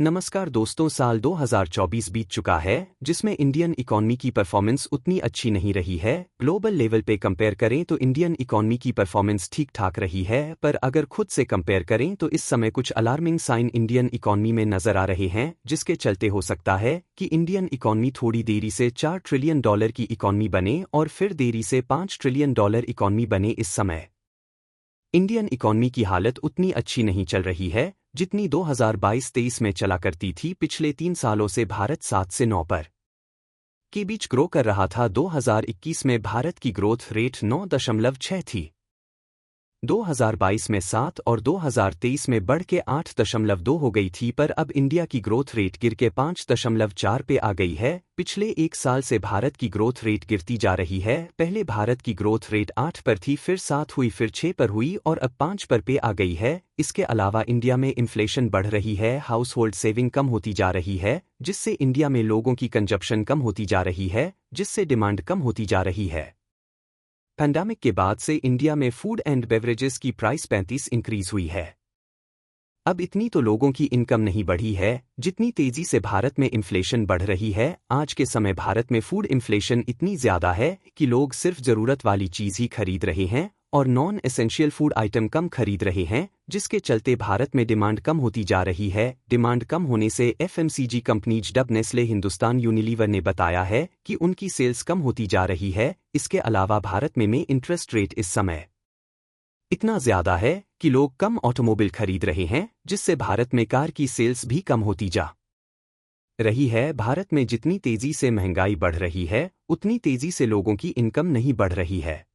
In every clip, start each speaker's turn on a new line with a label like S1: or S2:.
S1: नमस्कार दोस्तों, साल 2024 बीत चुका है जिसमें इंडियन इकॉनमी की परफॉर्मेंस उतनी अच्छी नहीं रही है। ग्लोबल लेवल पे कंपेयर करें तो इंडियन इकॉनमी की परफॉर्मेंस ठीक ठाक रही है, पर अगर खुद से कंपेयर करें तो इस समय कुछ अलार्मिंग साइन इंडियन इकॉनमी में नजर आ रहे हैं, जिसके चलते हो सकता है कि इंडियन इकॉनमी थोड़ी देरी से $4 ट्रिलियन की इकॉनमी बने और फिर देरी से $5 ट्रिलियन इकॉनमी बने। इस समय इंडियन इकॉनमी की हालत उतनी अच्छी नहीं चल रही है जितनी 2022-23 में चला करती थी। पिछले 3 सालों से भारत 7 से 9 पर के बीच ग्रो कर रहा था। 2021 में भारत की ग्रोथ रेट 9.6 थी, 2022 में 7 और 2023 में बढ़ के 8.2 हो गई थी, पर अब इंडिया की ग्रोथ रेट गिर के 5.4 पे आ गई है। पिछले 1 साल से भारत की ग्रोथ रेट गिरती जा रही है। पहले भारत की ग्रोथ रेट 8 पर थी, फिर 7 हुई, फिर 6 पर हुई और अब 5 पर पे आ गई है। इसके अलावा इंडिया में इन्फ्लेशन बढ़ रही है, हाउस होल्ड सेविंग कम होती जा रही है, जिससे इंडिया में लोगों की कंजप्शन कम होती जा रही है, जिससे डिमांड कम होती जा रही है। पैंडेमिक के बाद से इंडिया में फूड एंड बेवरेजेस की प्राइस 35 इंक्रीज हुई है। अब इतनी तो लोगों की इनकम नहीं बढ़ी है जितनी तेजी से भारत में इन्फ्लेशन बढ़ रही है। आज के समय भारत में फूड इन्फ्लेशन इतनी ज्यादा है कि लोग सिर्फ जरूरत वाली चीज ही खरीद रहे हैं और नॉन एसेंशियल फूड आइटम कम खरीद रहे हैं, जिसके चलते भारत में डिमांड कम होती जा रही है। डिमांड कम होने से FMCG companies dub Nestle Hindustan Unilever ने बताया है कि उनकी सेल्स कम होती जा रही है। इसके अलावा भारत में इंटरेस्ट रेट इस समय इतना ज्यादा है कि लोग कम ऑटोमोबाइल खरीद रहे हैं, जिससे भारत में कार की सेल्स भी कम होती जा रही है। भारत में जितनी तेजी से महंगाई बढ़ रही है उतनी तेजी से लोगों की इनकम नहीं बढ़ रही है।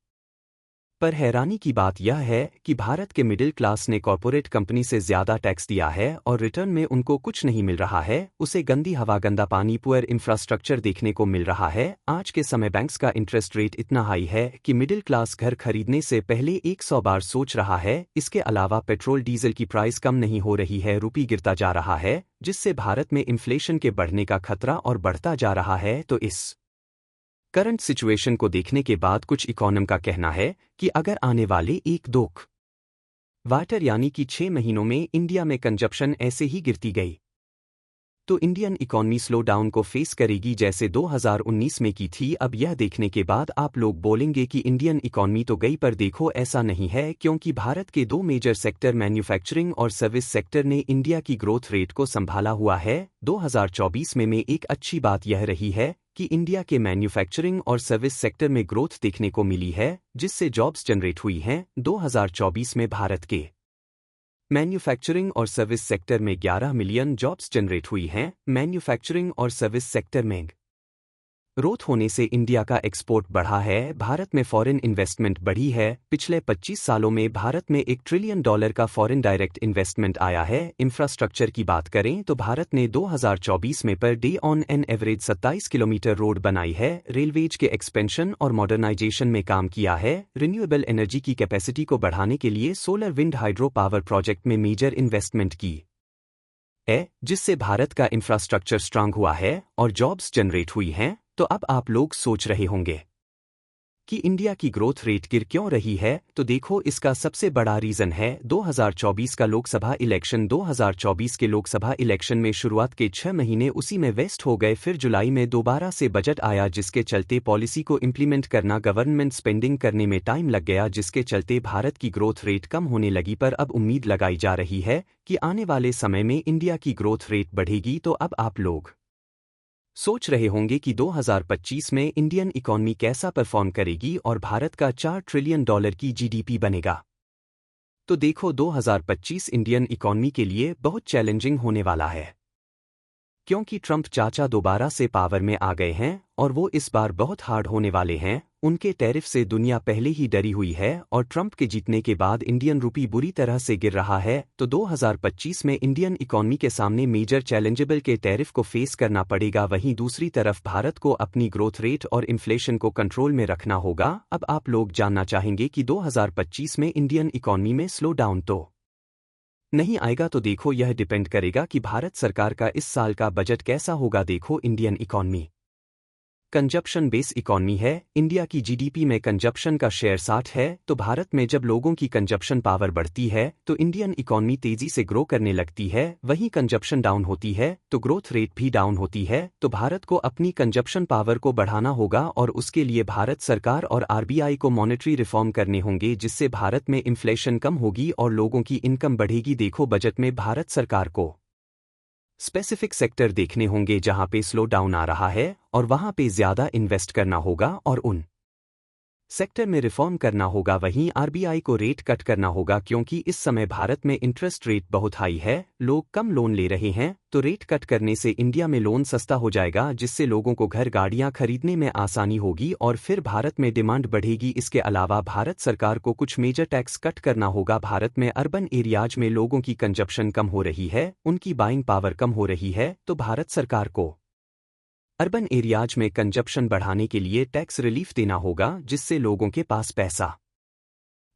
S1: पर हैरानी की बात यह है कि भारत के मिडिल क्लास ने कॉर्पोरेट कंपनी से ज्यादा टैक्स दिया है और रिटर्न में उनको कुछ नहीं मिल रहा है। उसे गंदी हवा, गंदा पानी, पुअर इंफ्रास्ट्रक्चर देखने को मिल रहा है। आज के समय बैंक्स का इंटरेस्ट रेट इतना हाई है कि मिडिल क्लास घर खरीदने से पहले 100 बार सोच रहा है। इसके अलावा पेट्रोल डीजल की प्राइस कम नहीं हो रही है, रुपये गिरता जा रहा है, जिससे भारत में इन्फ्लेशन के बढ़ने का खतरा और बढ़ता जा रहा है। तो इस करंट सिचुएशन को देखने के बाद कुछ इकोनॉम का कहना है कि अगर आने वाले 1-2 क्वार्टर यानी कि 6 महीनों में इंडिया में कंजप्शन ऐसे ही गिरती गई तो इंडियन इकॉनमी स्लो डाउन को फेस करेगी जैसे 2019 में की थी। अब यह देखने के बाद आप लोग बोलेंगे कि इंडियन इकॉनमी तो गई, पर देखो ऐसा नहीं है, क्योंकि भारत के 2 मेजर सेक्टर मैन्युफैक्चरिंग और सर्विस सेक्टर ने इंडिया की ग्रोथ रेट को संभाला हुआ है। 2024 में एक अच्छी बात यह रही है कि इंडिया के मैन्युफैक्चरिंग और सर्विस सेक्टर में ग्रोथ देखने को मिली है, जिससे जॉब्स जनरेट हुई हैं। 2024 में भारत के मैन्युफैक्चरिंग और सर्विस सेक्टर में 11 मिलियन जॉब्स जनरेट हुई हैं। मैन्युफैक्चरिंग और सर्विस सेक्टर में ग्रोथ होने से इंडिया का एक्सपोर्ट बढ़ा है, भारत में फॉरेन इन्वेस्टमेंट बढ़ी है। पिछले 25 सालों में भारत में $1 ट्रिलियन का फॉरेन डायरेक्ट इन्वेस्टमेंट आया है। इंफ्रास्ट्रक्चर की बात करें तो भारत ने 2024 में per day on an average 27 kilometre road बनाई है, रेलवेज के एक्सपेंशन और मॉडर्नाइजेशन में काम किया है, रिन्यूएबल एनर्जी की कैपेसिटी को बढ़ाने के लिए solar wind hydro power project में मेजर इन्वेस्टमेंट की है, जिससे भारत का इंफ्रास्ट्रक्चर स्ट्रांग हुआ है और जॉब्स जनरेट हुई हैं। तो अब आप लोग सोच रहे होंगे कि इंडिया की ग्रोथ रेट गिर क्यों रही है, तो देखो इसका सबसे बड़ा रीजन है 2024 का लोकसभा इलेक्शन। 2024 के लोकसभा इलेक्शन में शुरुआत के 6 महीने उसी में वेस्ट हो गए, फिर जुलाई में दोबारा से बजट आया, जिसके चलते पॉलिसी को इम्प्लीमेंट करना, गवर्नमेंट स्पेंडिंग करने में टाइम लग गया, जिसके चलते भारत की ग्रोथ रेट कम होने लगी। पर अब उम्मीद लगाई जा रही है कि आने वाले समय में इंडिया की ग्रोथ रेट बढ़ेगी। तो अब आप लोग सोच रहे होंगे कि 2025 में इंडियन इकॉनमी कैसा परफॉर्म करेगी और भारत का $4 ट्रिलियन की जीडीपी बनेगा। तो देखो 2025 इंडियन इकॉनमी के लिए बहुत चैलेंजिंग होने वाला है, क्योंकि ट्रंप चाचा दोबारा से पावर में आ गए हैं और वो इस बार बहुत हार्ड होने वाले हैं। उनके टैरिफ से दुनिया पहले ही डरी हुई है और ट्रंप के जीतने के बाद इंडियन रूपी बुरी तरह से गिर रहा है। तो 2025 में इंडियन इकॉनमी के सामने मेजर चैलेंजेबल के टैरिफ को फेस करना पड़ेगा। वहीं दूसरी तरफ भारत को अपनी ग्रोथ रेट और इन्फ्लेशन को कंट्रोल में रखना होगा। अब आप लोग जानना चाहेंगे कि 2025 में इंडियन इकॉनमी में स्लो डाउन तो नहीं आएगा, तो देखो यह डिपेंड करेगा कि भारत सरकार का इस साल का बजट कैसा होगा। देखो Indian economy consumption base economy है। इंडिया की जीडीपी में कंजप्शन का शेयर 60 है, तो भारत में जब लोगों की कंजप्शन पावर बढ़ती है तो इंडियन इकॉनमी तेजी से ग्रो करने लगती है। वहीं कंजप्शन डाउन होती है तो ग्रोथ रेट भी डाउन होती है। तो भारत को अपनी कंजप्शन पावर को बढ़ाना होगा और उसके लिए भारत सरकार और आरबीआई को मॉनेटरी रिफॉर्म करने होंगे, जिससे भारत में इन्फ्लेशन कम होगी और लोगों की इनकम बढ़ेगी। देखो, बजट में भारत सरकार को स्पेसिफिक सेक्टर देखने होंगे जहां पे स्लो डाउन आ रहा है और वहां पे ज्यादा इन्वेस्ट करना होगा और उन सेक्टर में रिफॉर्म करना होगा। वहीं आरबीआई को रेट कट करना होगा, क्योंकि इस समय भारत में इंटरेस्ट रेट बहुत हाई है, लोग कम लोन ले रहे हैं। तो रेट कट करने से इंडिया में लोन सस्ता हो जाएगा, जिससे लोगों को घर गाड़ियां खरीदने में आसानी होगी और फिर भारत में डिमांड बढ़ेगी। इसके अलावा भारत सरकार को कुछ मेजर टैक्स कट करना होगा। भारत में अर्बन एरियाज में लोगों की कंजप्शन कम हो रही है, उनकी बाइंग पावर कम हो रही है, तो भारत सरकार को अर्बन एरियाज में कंजप्शन बढ़ाने के लिए टैक्स रिलीफ देना होगा, जिससे लोगों के पास पैसा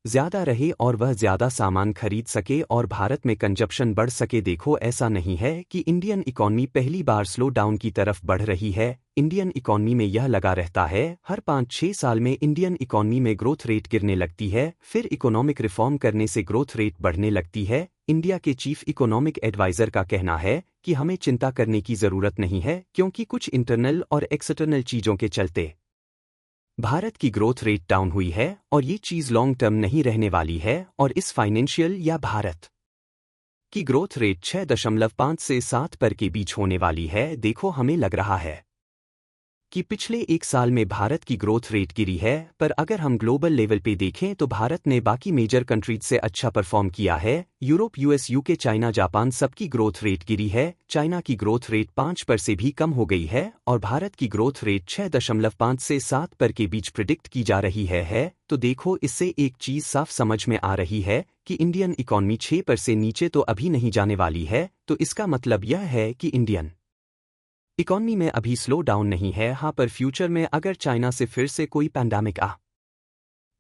S1: ज्यादा रहे और वह ज्यादा सामान खरीद सके और भारत में कंजप्शन बढ़ सके। देखो, ऐसा नहीं है कि इंडियन इकॉनमी पहली बार स्लो डाउन की तरफ बढ़ रही है। इंडियन इकॉनमी में यह लगा रहता है, हर 5-6 साल में इंडियन इकॉनमी में ग्रोथ रेट गिरने लगती है, फिर इकोनॉमिक रिफॉर्म करने से ग्रोथ रेट बढ़ने लगती है। इंडिया के चीफ इकोनॉमिक एडवाइजर का कहना है कि हमें चिंता करने की जरूरत नहीं है, क्योंकि कुछ इंटरनल और एक्सटर्नल चीजों के चलते भारत की ग्रोथ रेट डाउन हुई है और ये चीज लॉन्ग टर्म नहीं रहने वाली है। और इस फाइनेंशियल या भारत की ग्रोथ रेट 6.5 से 7 पर के बीच होने वाली है। देखो, हमें लग रहा है कि पिछले 1 साल में भारत की ग्रोथ रेट गिरी है, पर अगर हम ग्लोबल लेवल पे देखें तो भारत ने बाकी मेजर कंट्रीज से अच्छा परफॉर्म किया है। Europe, US, UK, China, Japan सबकी ग्रोथ रेट गिरी है। चाइना की ग्रोथ रेट 5 पर से भी कम हो गई है और भारत की ग्रोथ रेट 6.5 से 7 पर के बीच प्रिडिक्ट की जा रही है। तो देखो, इससे एक चीज साफ समझ में आ रही है कि इंडियन इकॉनमी 6 पर से नीचे तो अभी नहीं जाने वाली है। तो इसका मतलब यह है कि इंडियन इकॉनमी में अभी स्लो डाउन नहीं है। हाँ, पर फ्यूचर में अगर चाइना से फिर से कोई पैंडेमिक आ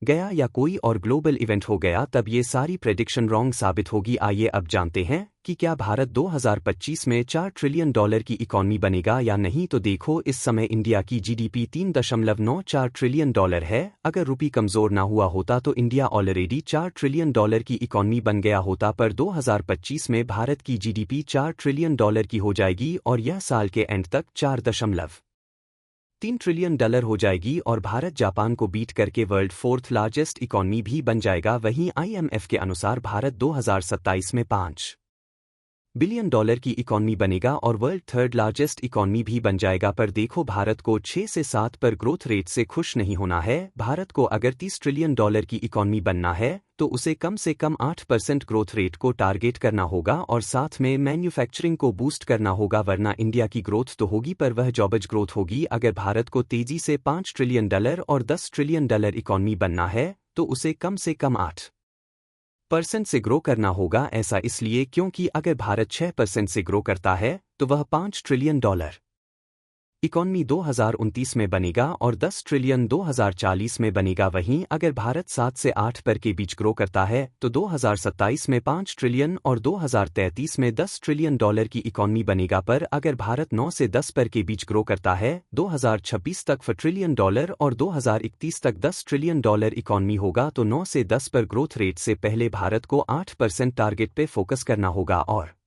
S1: गया या कोई और ग्लोबल इवेंट हो गया, तब ये सारी प्रेडिक्शन रॉन्ग साबित होगी। आइए अब जानते हैं कि क्या भारत 2025 में $4 ट्रिलियन की इकॉनमी बनेगा या नहीं। तो देखो, इस समय इंडिया की जीडीपी $3.94 ट्रिलियन है। अगर रुपी कमजोर ना हुआ होता तो इंडिया ऑलरेडी $4 ट्रिलियन की इकॉनमी बन गया होता, पर 2025 में भारत की जीडीपी $4 ट्रिलियन की हो जाएगी और यह साल के एंड तक $4.3 ट्रिलियन हो जाएगी और भारत जापान को बीट करके वर्ल्ड 4th लार्जेस्ट इकॉनमी भी बन जाएगा। वहीं आईएमएफ के अनुसार भारत 2027 में $5 बिलियन की इकॉनमी बनेगा और वर्ल्ड 3rd लार्जेस्ट इकॉनमी भी बन जाएगा। पर देखो, भारत को 6 से 7 पर ग्रोथ रेट से खुश नहीं होना है। भारत को अगर $30 ट्रिलियन की इकॉनमी बनना है तो उसे कम से कम 8% ग्रोथ रेट को टारगेट करना होगा और साथ में मैन्युफैक्चरिंग को बूस्ट करना होगा, वरना इंडिया की ग्रोथ तो होगी पर वह जॉबज ग्रोथ होगी। अगर भारत को तेजी से $5 ट्रिलियन और $10 ट्रिलियन इकॉनमी बनना है तो उसे कम से कम 8% से ग्रो करना होगा। ऐसा इसलिए क्योंकि अगर भारत 6% से ग्रो करता है तो वह $5 ट्रिलियन इकॉनमी 2029 में बनेगा और 10 ट्रिलियन 2040 में बनेगा। वहीं अगर भारत 7 से 8 पर के बीच ग्रो करता है तो 2027 में 5 ट्रिलियन और 2033 में $10 ट्रिलियन की इकॉनमी बनेगा। पर अगर भारत 9 से 10 पर के बीच ग्रो करता है 2026 तक $4 ट्रिलियन और 2031 तक $10 ट्रिलियन इकॉनमी होगा। तो 9 से 10 पर ग्रोथ रेट से पहले भारत को 8% टारगेट पे फोकस करना होगा और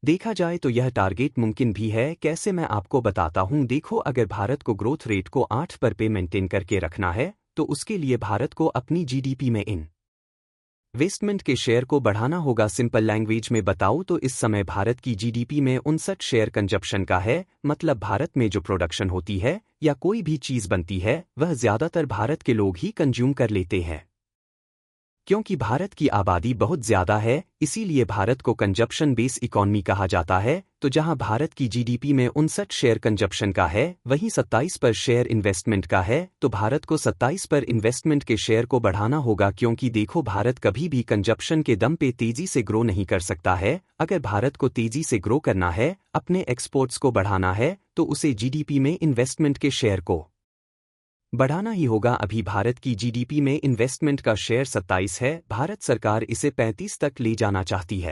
S1: देखा जाए तो यह टारगेट मुमकिन भी है। कैसे, मैं आपको बताता हूं। देखो, अगर भारत को ग्रोथ रेट को 8 पर पे मेंटेन करके रखना है तो उसके लिए भारत को अपनी जीडीपी में इन्वेस्टमेंट के शेयर को बढ़ाना होगा। सिंपल लैंग्वेज में बताऊं तो इस समय भारत की जीडीपी में 59 शेयर कंजप्शन का है, मतलब भारत में जो प्रोडक्शन होती है या कोई भी चीज बनती है वह ज्यादातर भारत के लोग ही कंज्यूम कर लेते हैं। क्योंकि भारत की आबादी बहुत ज्यादा है, इसीलिए भारत को कंजप्शन बेस इकॉनमी कहा जाता है। तो जहां भारत की जीडीपी में 59 शेयर कंजप्शन का है, वहीं 27 पर शेयर इन्वेस्टमेंट का है। तो भारत को 27 पर इन्वेस्टमेंट के शेयर को बढ़ाना होगा, क्योंकि देखो, भारत कभी भी कंजप्शन के दम पे तेजी से ग्रो नहीं कर सकता है। अगर भारत को तेजी से ग्रो करना है, अपने एक्सपोर्ट्स को बढ़ाना है, तो उसे जीडीपी में इन्वेस्टमेंट के शेयर को बढ़ाना ही होगा। अभी भारत की जीडीपी में इन्वेस्टमेंट का शेयर 27 है, भारत सरकार इसे 35 तक ले जाना चाहती है।